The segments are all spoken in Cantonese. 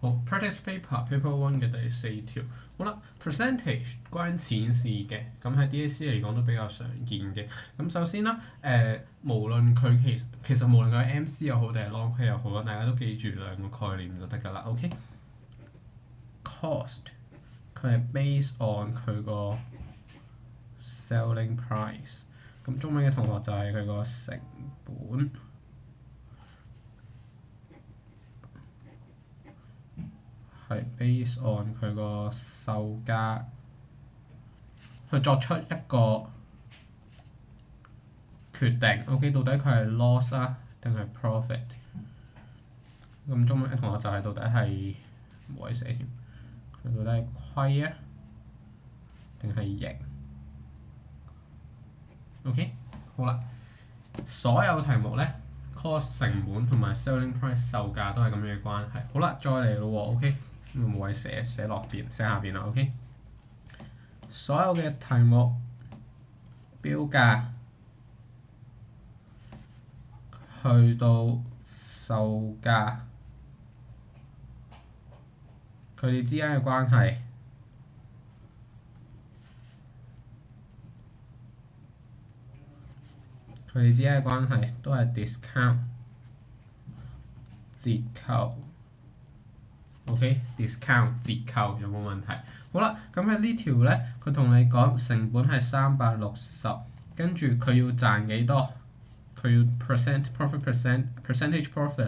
好 practice paper one 嘅第4條，好啦 percentage 關錢事嘅，咁喺 DSE 嚟講都比較常見嘅。咁首先啦，無論佢其實無論佢係 MC 又好定係 long Q 又好啦，大家都記住兩個概念就得㗎啦。OK，cost 佢係 based on 佢個 selling price， 咁中文嘅同學就係佢個成本。係 based on 佢個售價去作出一個決定。OK， 到底佢係 loss 啊定係 profit？ 咁中文嘅同學就係到底係唔可以寫添，佢到底係虧啊定係贏 ？OK， 好啦，所有題目咧 cost 成本同埋 selling price 售價都係咁樣嘅關係。好啦，再嚟咯喎 ，OK。咁冇位寫落邊，寫下邊啦 ，OK。所有嘅題目標價去到售價，佢哋之間嘅關係，都係 discount 折扣。OK，discount 折扣有冇問題？好啦，咁喺呢條咧，佢同你講成本係360，跟住佢要賺幾多？佢要 percentage profit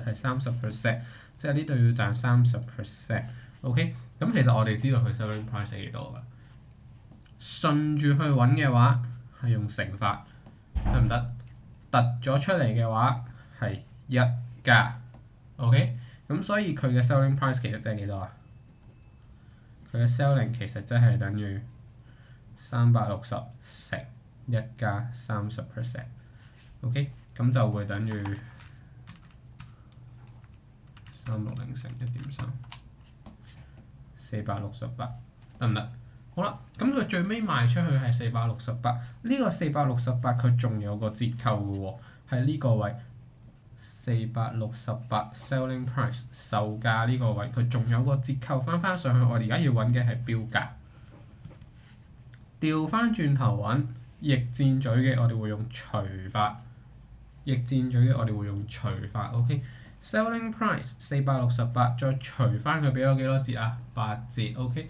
係30%，即係呢度要賺30%。OK， 咁其實我哋知道佢 selling price 係幾多㗎？順住去揾嘅話係用乘法，得唔得？突咗出嚟嘅話係1加。OK。咁所以佢嘅 selling price 其實即係幾多啊？佢嘅 selling 其實即係等於360乘1加30%。OK， 咁就會等於360乘1.3， 468，得唔得？好啦，咁佢最尾賣出去係468，呢個468佢仲有個折扣嘅喎，喺呢個位。468 selling price 售價呢個位，佢仲有個折扣翻上去。我哋而家要揾嘅係標價。調翻轉頭揾逆箭嘴嘅，我哋會用除法。逆箭嘴嘅我哋會用除法。OK，selling price 468，再除翻佢俾咗幾多折啊？8折。OK，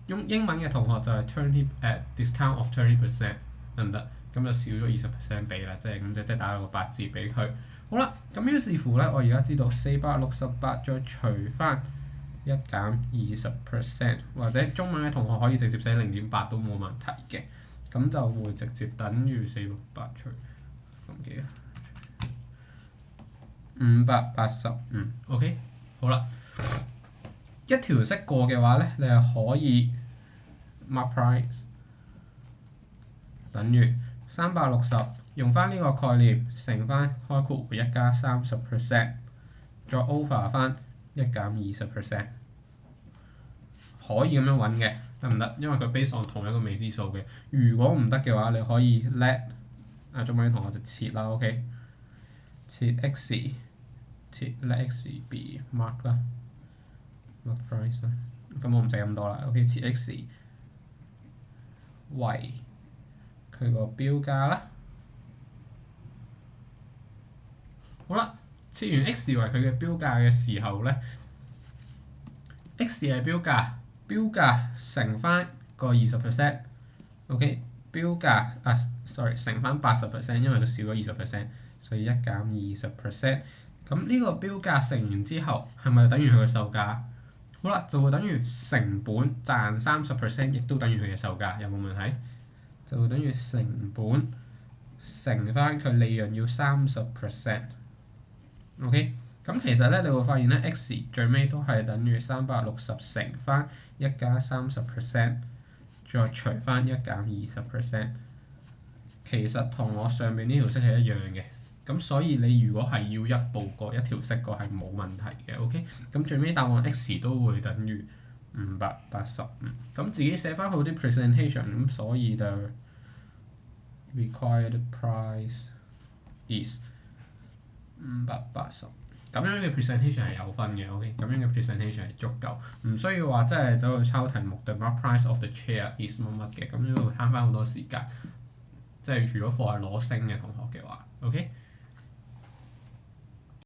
用英文嘅同學就係discount of 20%， 得唔得？咁就少咗20% 俾啦，即係打咗個8折俾佢。好啦，咁於是乎咧，我而家知道468再除翻1減20%，或者中文嘅同學可以直接寫0.8都冇問題嘅，咁就會直接等於468除咁幾啊？585。OK， 好啦，一條式過嘅話咧，你係可以 mark price 等於360。用翻呢個概念乘翻開括弧1加30%，再 over 翻1減20%，可以咁樣揾嘅，得唔得？因為佢 based on 同一個未知數嘅。如果唔得嘅話，你可以 let 中文同學就切啦 ，OK， 切 x， 切 let x be mark 啦 ，mark price 啦。咁我唔使咁多啦 ，OK， 切 x 為佢個標價啦。好啦，切完 x 為佢嘅標價嘅時候咧 ，x 係標價乘翻個20%，OK， 標價乘翻80%，因為佢少咗20%，所以1減20%。咁呢個標價乘完之後，係咪等於佢嘅售價？好啦，就會等於成本賺30%，亦都等於佢嘅售價，有冇問題？就會等於成本乘翻佢利潤要30%。OK， 咁其實咧，你會發現咧 ，x 最尾都係等於360乘翻1加30%，再除翻1減20%。其實同我上面呢條式係一樣嘅，咁所以你如果係要一步過一條式過係冇問題嘅。OK， 咁最尾答案 x 都會等於585。咁自己寫翻好啲 presentation， 咁所以就 required price is 580。咁樣嘅 presentation 係有分嘅，OK，咁樣嘅 presentation 係足夠，唔需要話真係走去抄題目 The mark price of the chair is 乜嘅，咁樣會慳翻好多時間。即係如果課係攞星嘅同學嘅話，OK。